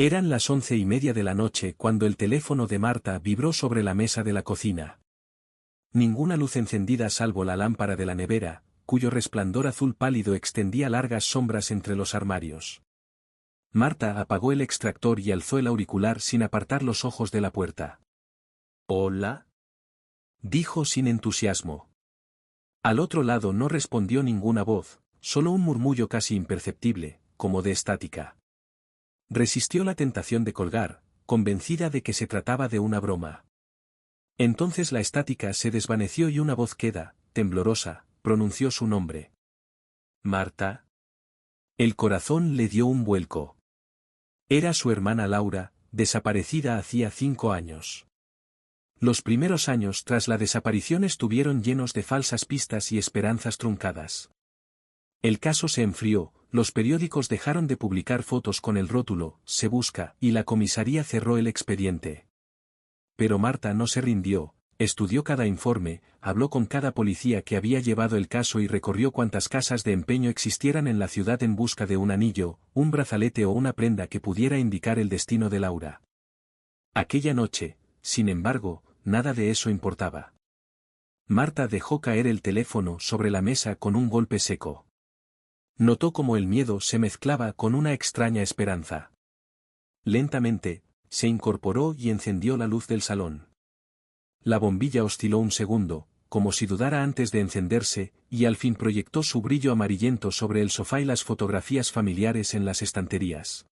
Eran las 11:30 de la noche cuando el teléfono de Marta vibró sobre la mesa de la cocina. Ninguna luz encendida salvo la lámpara de la nevera, cuyo resplandor azul pálido extendía largas sombras entre los armarios. Marta apagó el extractor y alzó el auricular sin apartar los ojos de la puerta. «¿Hola?», dijo sin entusiasmo. Al otro lado no respondió ninguna voz, solo un murmullo casi imperceptible, como de estática. Resistió la tentación de colgar, convencida de que se trataba de una broma. Entonces la estática se desvaneció y una voz queda, temblorosa, pronunció su nombre. «¿Marta?». El corazón le dio un vuelco. Era su hermana Laura, desaparecida hacía 5 años. Los primeros años tras la desaparición estuvieron llenos de falsas pistas y esperanzas truncadas. El caso se enfrió, los periódicos dejaron de publicar fotos con el rótulo «Se busca» y la comisaría cerró el expediente. Pero Marta no se rindió, estudió cada informe, habló con cada policía que había llevado el caso y recorrió cuantas casas de empeño existieran en la ciudad en busca de un anillo, un brazalete o una prenda que pudiera indicar el destino de Laura. Aquella noche, sin embargo, nada de eso importaba. Marta dejó caer el teléfono sobre la mesa con un golpe seco. Notó cómo el miedo se mezclaba con una extraña esperanza. Lentamente, se incorporó y encendió la luz del salón. La bombilla osciló un segundo, como si dudara antes de encenderse, y al fin proyectó su brillo amarillento sobre el sofá y las fotografías familiares en las estanterías.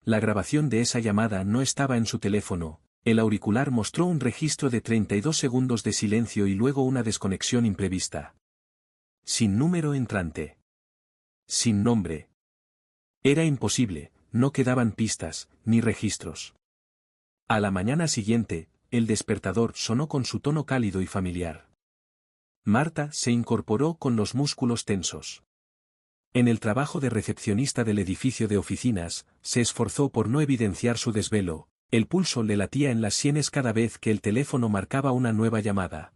La grabación de esa llamada no estaba en su teléfono, el auricular mostró un registro de 32 segundos de silencio y luego una desconexión imprevista. Sin número entrante. Sin nombre. Era imposible, no quedaban pistas, ni registros. A la mañana siguiente, el despertador sonó con su tono cálido y familiar. Marta se incorporó con los músculos tensos. En el trabajo de recepcionista del edificio de oficinas, se esforzó por no evidenciar su desvelo, el pulso le latía en las sienes cada vez que el teléfono marcaba una nueva llamada.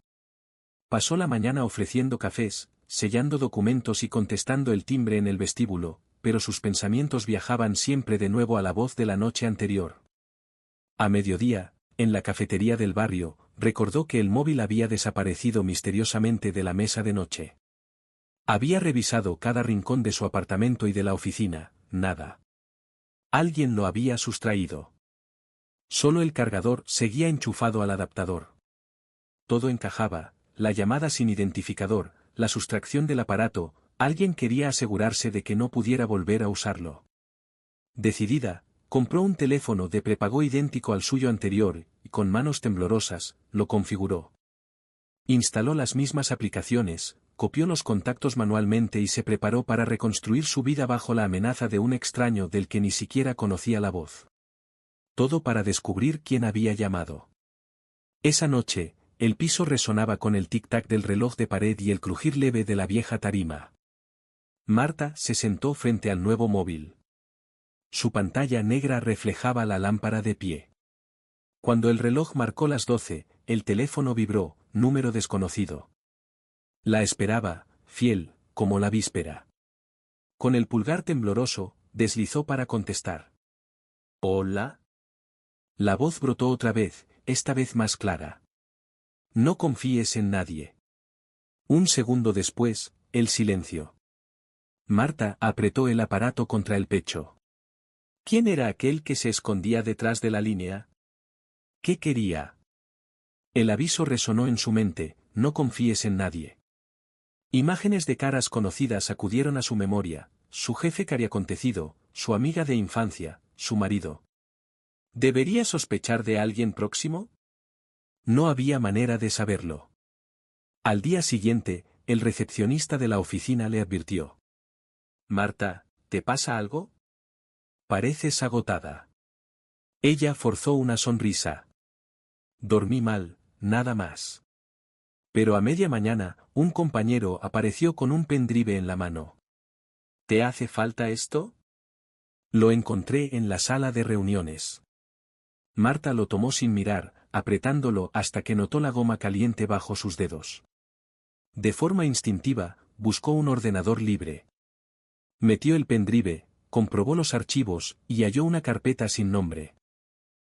Pasó la mañana ofreciendo cafés, sellando documentos y contestando el timbre en el vestíbulo, pero sus pensamientos viajaban siempre de nuevo a la voz de la noche anterior. A mediodía, en la cafetería del barrio, recordó que el móvil había desaparecido misteriosamente de la mesa de noche. Había revisado cada rincón de su apartamento y de la oficina, nada. Alguien lo había sustraído. Solo el cargador seguía enchufado al adaptador. Todo encajaba, la llamada sin identificador, la sustracción del aparato, alguien quería asegurarse de que no pudiera volver a usarlo. Decidida, compró un teléfono de prepago idéntico al suyo anterior, y con manos temblorosas, lo configuró. Instaló las mismas aplicaciones, copió los contactos manualmente y se preparó para reconstruir su vida bajo la amenaza de un extraño del que ni siquiera conocía la voz. Todo para descubrir quién había llamado. Esa noche, el piso resonaba con el tic-tac del reloj de pared y el crujir leve de la vieja tarima. Marta se sentó frente al nuevo móvil. Su pantalla negra reflejaba la lámpara de pie. Cuando el reloj marcó las 12, el teléfono vibró, número desconocido. La esperaba, fiel, como la víspera. Con el pulgar tembloroso, deslizó para contestar. «¿Hola?». La voz brotó otra vez, esta vez más clara. «No confíes en nadie». Un segundo después, el silencio. Marta apretó el aparato contra el pecho. ¿Quién era aquel que se escondía detrás de la línea? ¿Qué quería? El aviso resonó en su mente, no confíes en nadie. Imágenes de caras conocidas acudieron a su memoria, su jefe cariacontecido, su amiga de infancia, su marido. ¿Debería sospechar de alguien próximo? No había manera de saberlo. Al día siguiente, el recepcionista de la oficina le advirtió. «Marta, ¿te pasa algo? Pareces agotada». Ella forzó una sonrisa. «Dormí mal, nada más». Pero a media mañana, un compañero apareció con un pendrive en la mano. «¿Te hace falta esto?». Lo encontré en la sala de reuniones. Marta lo tomó sin mirar, apretándolo hasta que notó la goma caliente bajo sus dedos. De forma instintiva, buscó un ordenador libre. Metió el pendrive, comprobó los archivos y halló una carpeta sin nombre.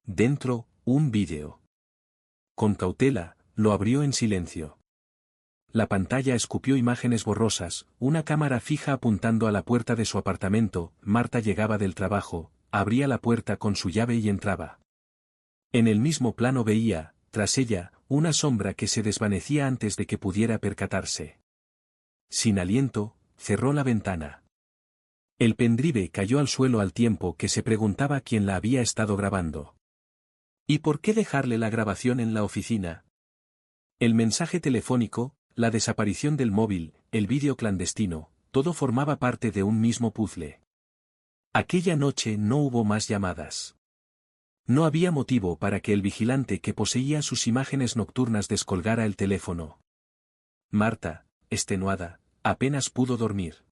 Dentro, un vídeo. Con cautela, lo abrió en silencio. La pantalla escupió imágenes borrosas, una cámara fija apuntando a la puerta de su apartamento. Marta llegaba del trabajo, abría la puerta con su llave y entraba. En el mismo plano veía, tras ella, una sombra que se desvanecía antes de que pudiera percatarse. Sin aliento, cerró la ventana. El pendrive cayó al suelo al tiempo que se preguntaba quién la había estado grabando. ¿Y por qué dejarle la grabación en la oficina? El mensaje telefónico, la desaparición del móvil, el vídeo clandestino, todo formaba parte de un mismo puzzle. Aquella noche no hubo más llamadas. No había motivo para que el vigilante que poseía sus imágenes nocturnas descolgara el teléfono. Marta, extenuada, apenas pudo dormir.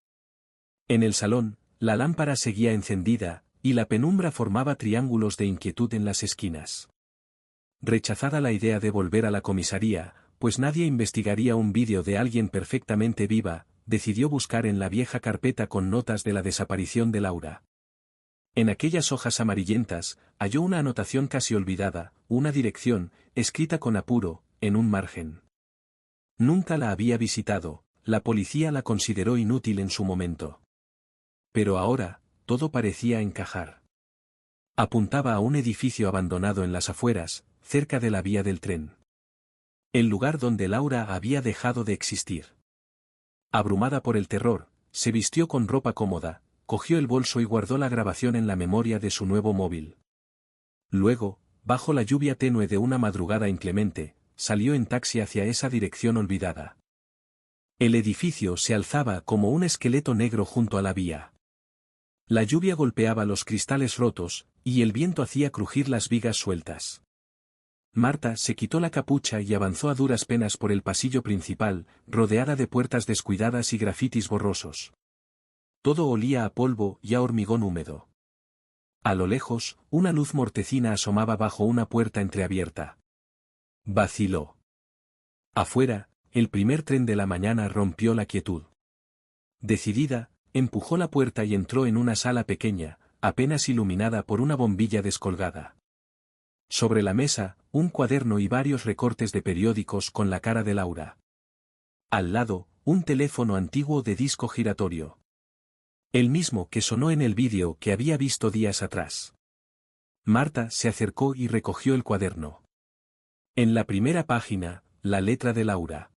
En el salón, la lámpara seguía encendida, y la penumbra formaba triángulos de inquietud en las esquinas. Rechazada la idea de volver a la comisaría, pues nadie investigaría un vídeo de alguien perfectamente viva, decidió buscar en la vieja carpeta con notas de la desaparición de Laura. En aquellas hojas amarillentas, halló una anotación casi olvidada, una dirección, escrita con apuro, en un margen. Nunca la había visitado, la policía la consideró inútil en su momento. Pero ahora, todo parecía encajar. Apuntaba a un edificio abandonado en las afueras, cerca de la vía del tren. El lugar donde Laura había dejado de existir. Abrumada por el terror, se vistió con ropa cómoda, cogió el bolso y guardó la grabación en la memoria de su nuevo móvil. Luego, bajo la lluvia tenue de una madrugada inclemente, salió en taxi hacia esa dirección olvidada. El edificio se alzaba como un esqueleto negro junto a la vía. La lluvia golpeaba los cristales rotos, y el viento hacía crujir las vigas sueltas. Marta se quitó la capucha y avanzó a duras penas por el pasillo principal, rodeada de puertas descuidadas y grafitis borrosos. Todo olía a polvo y a hormigón húmedo. A lo lejos, una luz mortecina asomaba bajo una puerta entreabierta. Vaciló. Afuera, el primer tren de la mañana rompió la quietud. Decidida, empujó la puerta y entró en una sala pequeña, apenas iluminada por una bombilla descolgada. Sobre la mesa, un cuaderno y varios recortes de periódicos con la cara de Laura. Al lado, un teléfono antiguo de disco giratorio. El mismo que sonó en el vídeo que había visto días atrás. Marta se acercó y recogió el cuaderno. En la primera página, la letra de Laura.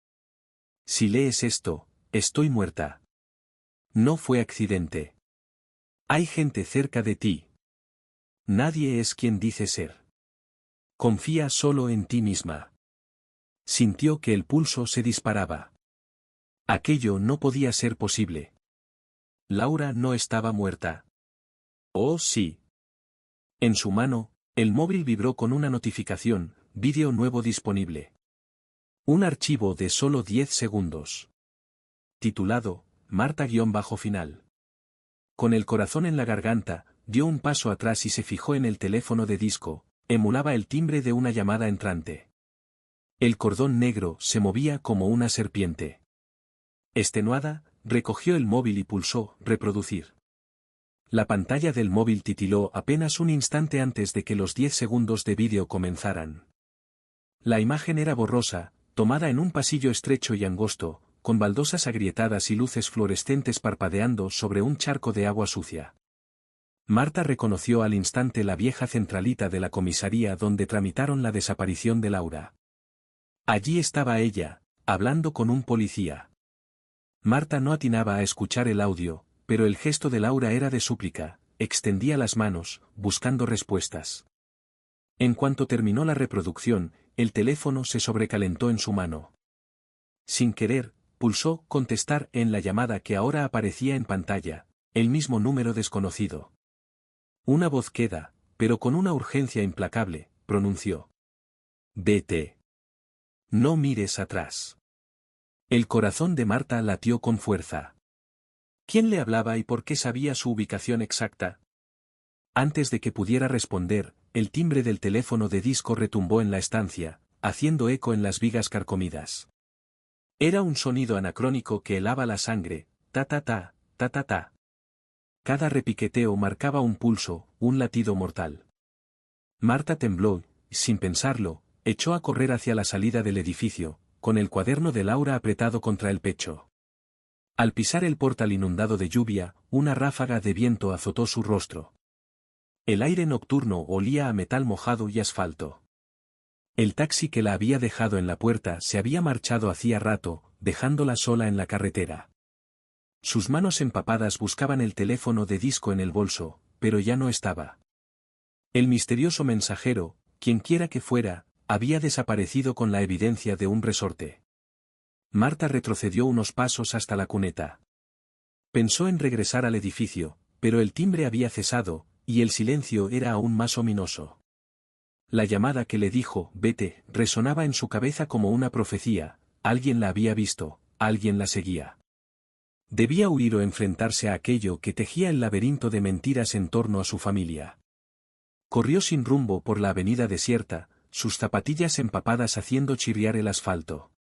Si lees esto, estoy muerta. No fue accidente. Hay gente cerca de ti. Nadie es quien dice ser. Confía solo en ti misma. Sintió que el pulso se disparaba. Aquello no podía ser posible. Laura no estaba muerta. Oh, sí. En su mano, el móvil vibró con una notificación, vídeo nuevo disponible. Un archivo de solo 10 segundos. Titulado, Marta-final. Con el corazón en la garganta, dio un paso atrás y se fijó en el teléfono de disco, emulaba el timbre de una llamada entrante. El cordón negro se movía como una serpiente. Extenuada, recogió el móvil y pulsó reproducir. La pantalla del móvil titiló apenas un instante antes de que los 10 segundos de vídeo comenzaran. La imagen era borrosa, tomada en un pasillo estrecho y angosto, con baldosas agrietadas y luces fluorescentes parpadeando sobre un charco de agua sucia. Marta reconoció al instante la vieja centralita de la comisaría donde tramitaron la desaparición de Laura. Allí estaba ella, hablando con un policía. Marta no atinaba a escuchar el audio, pero el gesto de Laura era de súplica, extendía las manos, buscando respuestas. En cuanto terminó la reproducción, el teléfono se sobrecalentó en su mano. Sin querer, pulsó contestar en la llamada que ahora aparecía en pantalla, el mismo número desconocido. Una voz queda, pero con una urgencia implacable, pronunció. Vete. No mires atrás. El corazón de Marta latió con fuerza. ¿Quién le hablaba y por qué sabía su ubicación exacta? Antes de que pudiera responder, el timbre del teléfono de disco retumbó en la estancia, haciendo eco en las vigas carcomidas. Era un sonido anacrónico que helaba la sangre, ta ta ta, ta ta ta. Cada repiqueteo marcaba un pulso, un latido mortal. Marta tembló, y, sin pensarlo, echó a correr hacia la salida del edificio, con el cuaderno de Laura apretado contra el pecho. Al pisar el portal inundado de lluvia, una ráfaga de viento azotó su rostro. El aire nocturno olía a metal mojado y asfalto. El taxi que la había dejado en la puerta se había marchado hacía rato, dejándola sola en la carretera. Sus manos empapadas buscaban el teléfono de disco en el bolso, pero ya no estaba. El misterioso mensajero, quienquiera que fuera, había desaparecido con la evidencia de un resorte. Marta retrocedió unos pasos hasta la cuneta. Pensó en regresar al edificio, pero el timbre había cesado, y el silencio era aún más ominoso. La llamada que le dijo, vete, resonaba en su cabeza como una profecía, alguien la había visto, alguien la seguía. Debía huir o enfrentarse a aquello que tejía el laberinto de mentiras en torno a su familia. Corrió sin rumbo por la avenida desierta, sus zapatillas empapadas haciendo chirriar el asfalto.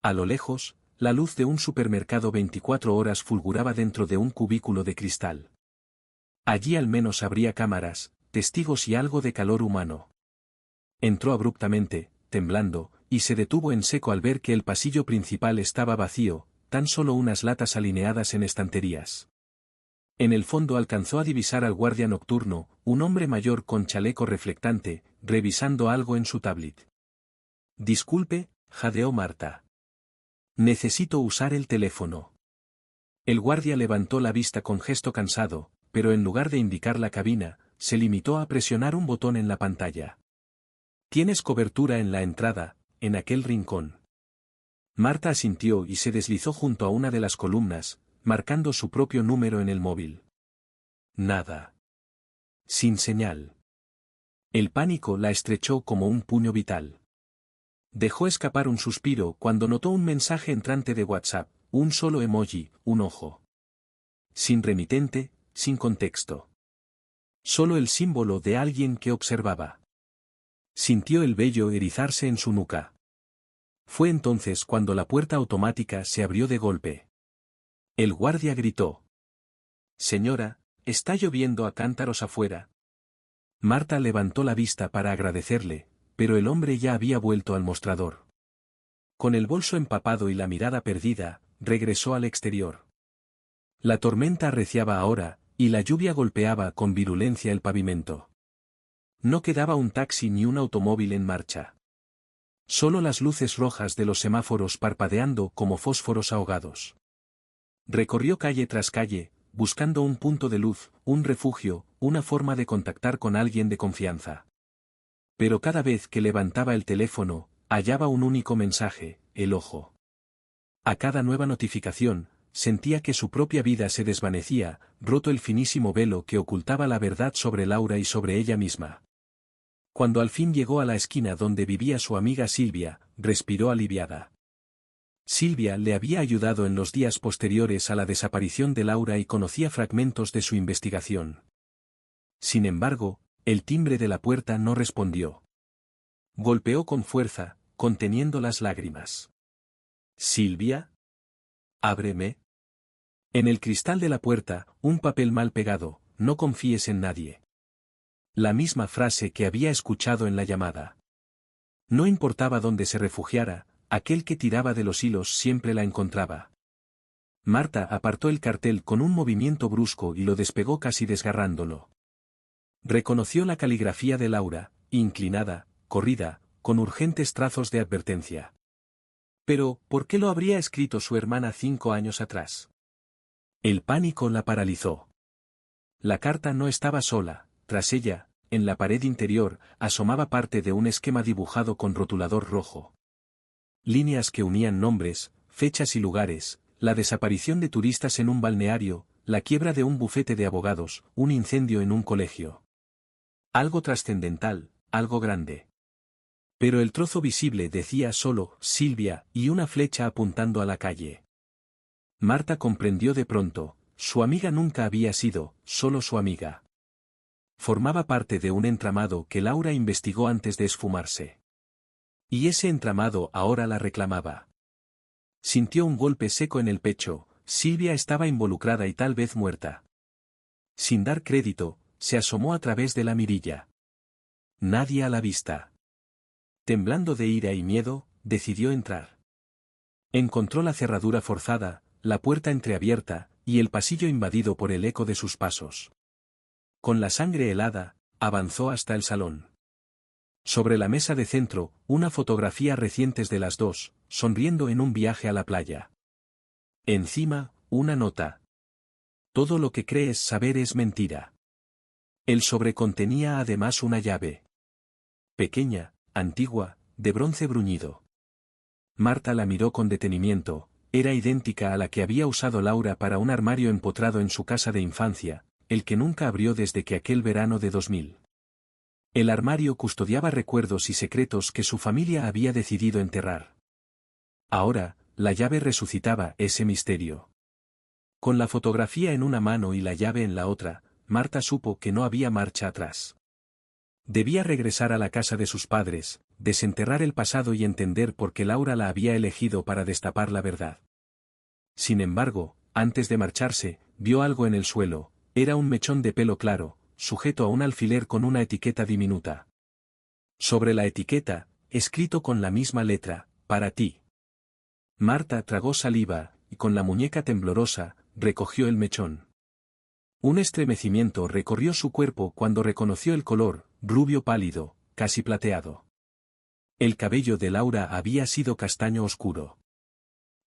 A lo lejos, la luz de un supermercado 24 horas fulguraba dentro de un cubículo de cristal. Allí al menos habría cámaras, testigos y algo de calor humano. Entró abruptamente, temblando, y se detuvo en seco al ver que el pasillo principal estaba vacío, tan solo unas latas alineadas en estanterías. En el fondo alcanzó a divisar al guardia nocturno, un hombre mayor con chaleco reflectante, revisando algo en su tablet. Disculpe, jadeó Marta. Necesito usar el teléfono. El guardia levantó la vista con gesto cansado, pero en lugar de indicar la cabina, se limitó a presionar un botón en la pantalla. Tienes cobertura en la entrada, en aquel rincón. Marta asintió y se deslizó junto a una de las columnas, marcando su propio número en el móvil. Nada. Sin señal. El pánico la estrechó como un puño vital. Dejó escapar un suspiro cuando notó un mensaje entrante de WhatsApp, un solo emoji, un ojo. Sin remitente, sin contexto. Solo el símbolo de alguien que observaba. Sintió el vello erizarse en su nuca. Fue entonces cuando la puerta automática se abrió de golpe. El guardia gritó. Señora, está lloviendo a cántaros afuera. Marta levantó la vista para agradecerle, pero el hombre ya había vuelto al mostrador. Con el bolso empapado y la mirada perdida, regresó al exterior. La tormenta arreciaba ahora, y la lluvia golpeaba con virulencia el pavimento. No quedaba un taxi ni un automóvil en marcha. Solo las luces rojas de los semáforos parpadeando como fósforos ahogados. Recorrió calle tras calle, buscando un punto de luz, un refugio, una forma de contactar con alguien de confianza. Pero cada vez que levantaba el teléfono, hallaba un único mensaje, el ojo. A cada nueva notificación, sentía que su propia vida se desvanecía, roto el finísimo velo que ocultaba la verdad sobre Laura y sobre ella misma. Cuando al fin llegó a la esquina donde vivía su amiga Silvia, respiró aliviada. Silvia le había ayudado en los días posteriores a la desaparición de Laura y conocía fragmentos de su investigación. Sin embargo, el timbre de la puerta no respondió. Golpeó con fuerza, conteniendo las lágrimas. ¿Silvia? Ábreme. En el cristal de la puerta, un papel mal pegado, no confíes en nadie. La misma frase que había escuchado en la llamada. No importaba dónde se refugiara, aquel que tiraba de los hilos siempre la encontraba. Marta apartó el cartel con un movimiento brusco y lo despegó casi desgarrándolo. Reconoció la caligrafía de Laura, inclinada, corrida, con urgentes trazos de advertencia. Pero, ¿por qué lo habría escrito su hermana 5 años atrás? El pánico la paralizó. La carta no estaba sola, tras ella, en la pared interior, asomaba parte de un esquema dibujado con rotulador rojo. Líneas que unían nombres, fechas y lugares, la desaparición de turistas en un balneario, la quiebra de un bufete de abogados, un incendio en un colegio. Algo trascendental, algo grande. Pero el trozo visible decía solo, Silvia, y una flecha apuntando a la calle. Marta comprendió de pronto, su amiga nunca había sido, solo su amiga. Formaba parte de un entramado que Laura investigó antes de esfumarse. Y ese entramado ahora la reclamaba. Sintió un golpe seco en el pecho, Silvia estaba involucrada y tal vez muerta. Sin dar crédito, se asomó a través de la mirilla. Nadie a la vista. Temblando de ira y miedo, decidió entrar. Encontró la cerradura forzada, la puerta entreabierta, y el pasillo invadido por el eco de sus pasos. Con la sangre helada, avanzó hasta el salón. Sobre la mesa de centro, una fotografía recientes de las dos, sonriendo en un viaje a la playa. Encima, una nota. Todo lo que crees saber es mentira. El sobre contenía además una llave. Pequeña, antigua, de bronce bruñido. Marta la miró con detenimiento, era idéntica a la que había usado Laura para un armario empotrado en su casa de infancia, el que nunca abrió desde que aquel verano de 2000. El armario custodiaba recuerdos y secretos que su familia había decidido enterrar. Ahora, la llave resucitaba ese misterio. Con la fotografía en una mano y la llave en la otra, Marta supo que no había marcha atrás. Debía regresar a la casa de sus padres, desenterrar el pasado y entender por qué Laura la había elegido para destapar la verdad. Sin embargo, antes de marcharse, vio algo en el suelo, era un mechón de pelo claro, sujeto a un alfiler con una etiqueta diminuta. Sobre la etiqueta, escrito con la misma letra, para ti. Marta tragó saliva, y con la muñeca temblorosa, recogió el mechón. Un estremecimiento recorrió su cuerpo cuando reconoció el color, rubio pálido, casi plateado. El cabello de Laura había sido castaño oscuro.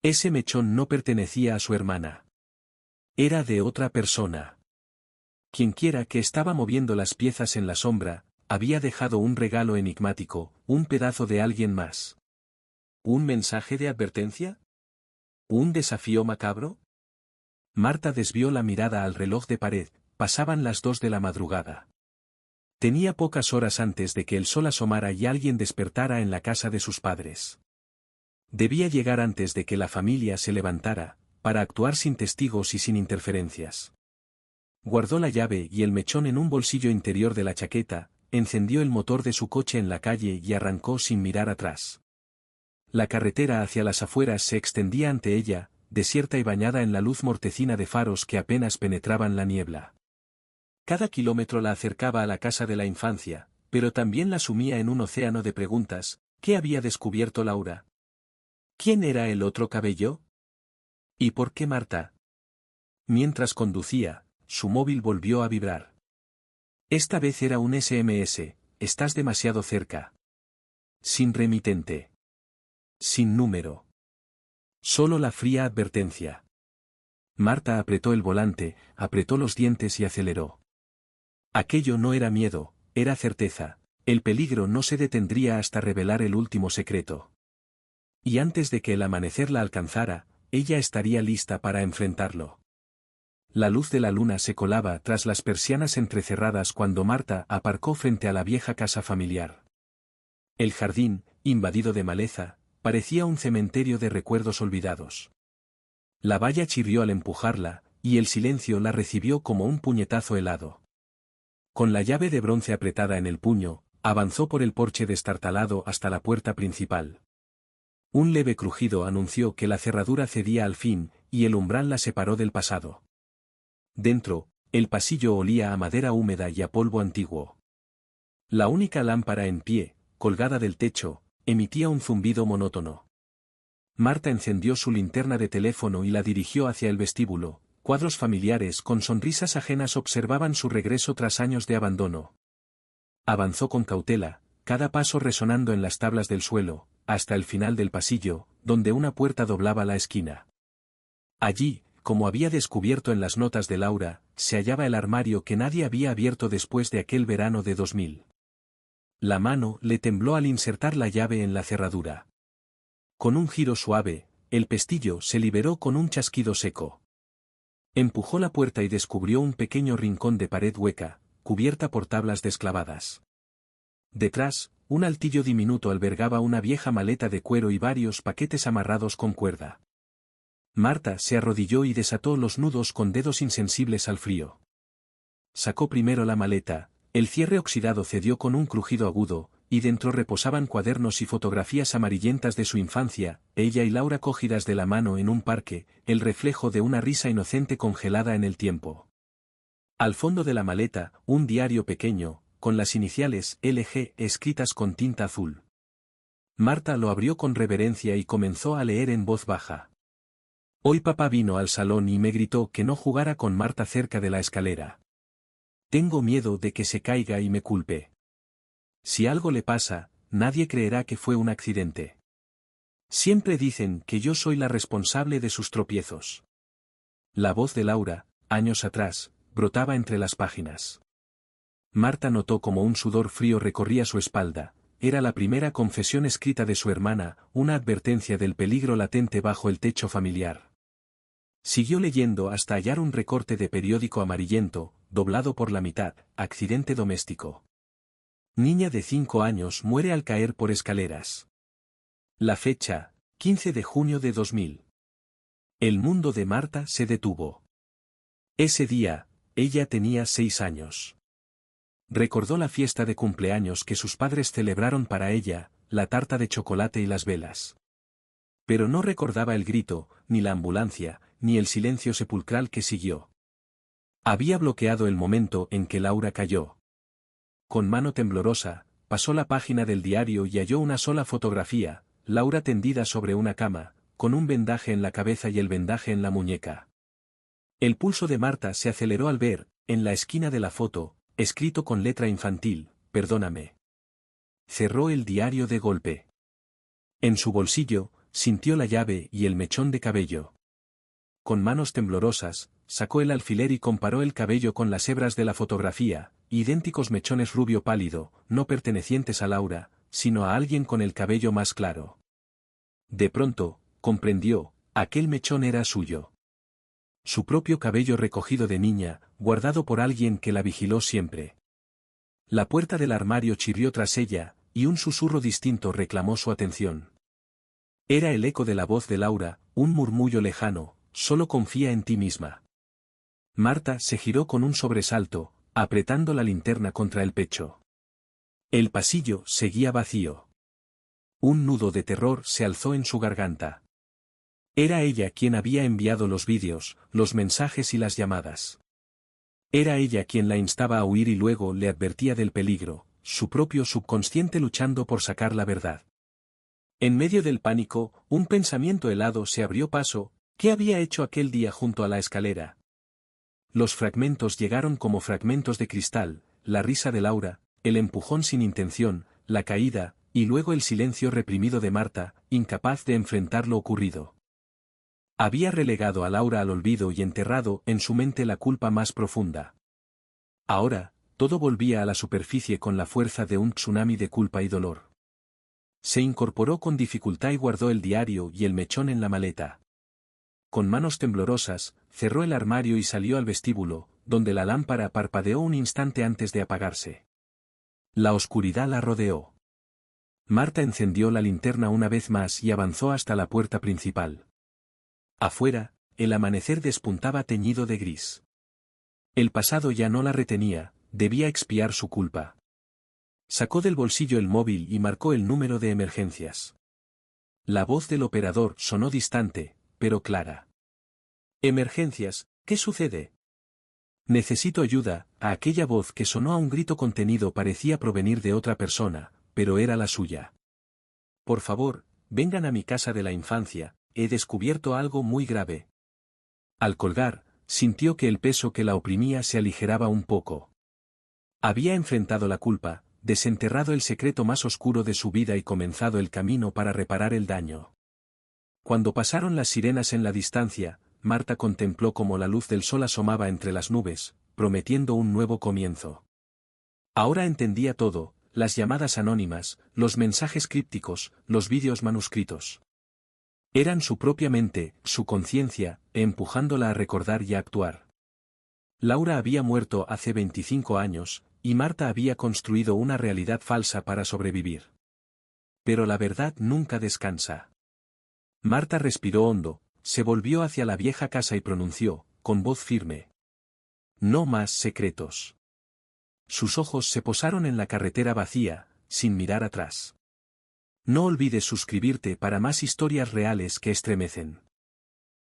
Ese mechón no pertenecía a su hermana. Era de otra persona. Quienquiera que estaba moviendo las piezas en la sombra, había dejado un regalo enigmático, un pedazo de alguien más. ¿Un mensaje de advertencia? ¿Un desafío macabro? Marta desvió la mirada al reloj de pared, pasaban las 2 de la madrugada. Tenía pocas horas antes de que el sol asomara y alguien despertara en la casa de sus padres. Debía llegar antes de que la familia se levantara, para actuar sin testigos y sin interferencias. Guardó la llave y el mechón en un bolsillo interior de la chaqueta, encendió el motor de su coche en la calle y arrancó sin mirar atrás. La carretera hacia las afueras se extendía ante ella, desierta y bañada en la luz mortecina de faros que apenas penetraban la niebla. Cada kilómetro la acercaba a la casa de la infancia, pero también la sumía en un océano de preguntas. ¿Qué había descubierto Laura? ¿Quién era el otro cabello? ¿Y por qué Marta? Mientras conducía, su móvil volvió a vibrar. Esta vez era un SMS, estás demasiado cerca. Sin remitente. Sin número. Solo la fría advertencia. Marta apretó el volante, apretó los dientes y aceleró. Aquello no era miedo, era certeza, el peligro no se detendría hasta revelar el último secreto. Y antes de que el amanecer la alcanzara, ella estaría lista para enfrentarlo. La luz de la luna se colaba tras las persianas entrecerradas cuando Marta aparcó frente a la vieja casa familiar. El jardín, invadido de maleza, parecía un cementerio de recuerdos olvidados. La valla chirrió al empujarla, y el silencio la recibió como un puñetazo helado. Con la llave de bronce apretada en el puño, avanzó por el porche destartalado hasta la puerta principal. Un leve crujido anunció que la cerradura cedía al fin, y el umbral la separó del pasado. Dentro, el pasillo olía a madera húmeda y a polvo antiguo. La única lámpara en pie, colgada del techo, emitía un zumbido monótono. Marta encendió su linterna de teléfono y la dirigió hacia el vestíbulo. Cuadros familiares con sonrisas ajenas observaban su regreso tras años de abandono. Avanzó con cautela, cada paso resonando en las tablas del suelo, hasta el final del pasillo, donde una puerta doblaba la esquina. Allí, como había descubierto en las notas de Laura, se hallaba el armario que nadie había abierto después de aquel verano de 2000. La mano le tembló al insertar la llave en la cerradura. Con un giro suave, el pestillo se liberó con un chasquido seco. Empujó la puerta y descubrió un pequeño rincón de pared hueca, cubierta por tablas desclavadas. Detrás, un altillo diminuto albergaba una vieja maleta de cuero y varios paquetes amarrados con cuerda. Marta se arrodilló y desató los nudos con dedos insensibles al frío. Sacó primero la maleta, el cierre oxidado cedió con un crujido agudo, y dentro reposaban cuadernos y fotografías amarillentas de su infancia, ella y Laura cogidas de la mano en un parque, el reflejo de una risa inocente congelada en el tiempo. Al fondo de la maleta, un diario pequeño, con las iniciales LG escritas con tinta azul. Marta lo abrió con reverencia y comenzó a leer en voz baja. Hoy papá vino al salón y me gritó que no jugara con Marta cerca de la escalera. Tengo miedo de que se caiga y me culpe. Si algo le pasa, nadie creerá que fue un accidente. Siempre dicen que yo soy la responsable de sus tropiezos. La voz de Laura, años atrás, brotaba entre las páginas. Marta notó como un sudor frío recorría su espalda. Era la primera confesión escrita de su hermana, una advertencia del peligro latente bajo el techo familiar. Siguió leyendo hasta hallar un recorte de periódico amarillento, doblado por la mitad, accidente doméstico. Niña de 5 años muere al caer por escaleras. La fecha, 15 de junio de 2000. El mundo de Marta se detuvo. Ese día, ella tenía 6 años. Recordó la fiesta de cumpleaños que sus padres celebraron para ella, la tarta de chocolate y las velas. Pero no recordaba el grito, ni la ambulancia, ni el silencio sepulcral que siguió. Había bloqueado el momento en que Laura cayó. Con mano temblorosa, pasó la página del diario y halló una sola fotografía, Laura tendida sobre una cama, con un vendaje en la cabeza y el vendaje en la muñeca. El pulso de Marta se aceleró al ver, en la esquina de la foto, escrito con letra infantil, perdóname. Cerró el diario de golpe. En su bolsillo, sintió la llave y el mechón de cabello. Con manos temblorosas, sacó el alfiler y comparó el cabello con las hebras de la fotografía, idénticos mechones rubio pálido, no pertenecientes a Laura, sino a alguien con el cabello más claro. De pronto, comprendió, aquel mechón era suyo. Su propio cabello recogido de niña, guardado por alguien que la vigiló siempre. La puerta del armario chirrió tras ella, y un susurro distinto reclamó su atención. Era el eco de la voz de Laura, un murmullo lejano, solo confía en ti misma. Marta se giró con un sobresalto, apretando la linterna contra el pecho. El pasillo seguía vacío. Un nudo de terror se alzó en su garganta. Era ella quien había enviado los vídeos, los mensajes y las llamadas. Era ella quien la instaba a huir y luego le advertía del peligro, su propio subconsciente luchando por sacar la verdad. En medio del pánico, un pensamiento helado se abrió paso. ¿Qué había hecho aquel día junto a la escalera? Los fragmentos llegaron como fragmentos de cristal, la risa de Laura, el empujón sin intención, la caída, y luego el silencio reprimido de Marta, incapaz de enfrentar lo ocurrido. Había relegado a Laura al olvido y enterrado en su mente la culpa más profunda. Ahora, todo volvía a la superficie con la fuerza de un tsunami de culpa y dolor. Se incorporó con dificultad y guardó el diario y el mechón en la maleta. Con manos temblorosas, cerró el armario y salió al vestíbulo, donde la lámpara parpadeó un instante antes de apagarse. La oscuridad la rodeó. Marta encendió la linterna una vez más y avanzó hasta la puerta principal. Afuera, el amanecer despuntaba teñido de gris. El pasado ya no la retenía, debía expiar su culpa. Sacó del bolsillo el móvil y marcó el número de emergencias. La voz del operador sonó distante, pero clara. Emergencias, ¿qué sucede? Necesito ayuda. A aquella voz que sonó a un grito contenido parecía provenir de otra persona, pero era la suya. Por favor, vengan a mi casa de la infancia, he descubierto algo muy grave. Al colgar, sintió que el peso que la oprimía se aligeraba un poco. Había enfrentado la culpa, desenterrado el secreto más oscuro de su vida y comenzado el camino para reparar el daño. Cuando pasaron las sirenas en la distancia, Marta contempló cómo la luz del sol asomaba entre las nubes, prometiendo un nuevo comienzo. Ahora entendía todo, las llamadas anónimas, los mensajes crípticos, los vídeos manuscritos. Eran su propia mente, su conciencia, empujándola a recordar y a actuar. Laura había muerto hace 25 años, y Marta había construido una realidad falsa para sobrevivir. Pero la verdad nunca descansa. Marta respiró hondo, se volvió hacia la vieja casa y pronunció, con voz firme: no más secretos. Sus ojos se posaron en la carretera vacía, sin mirar atrás. No olvides suscribirte para más historias reales que estremecen.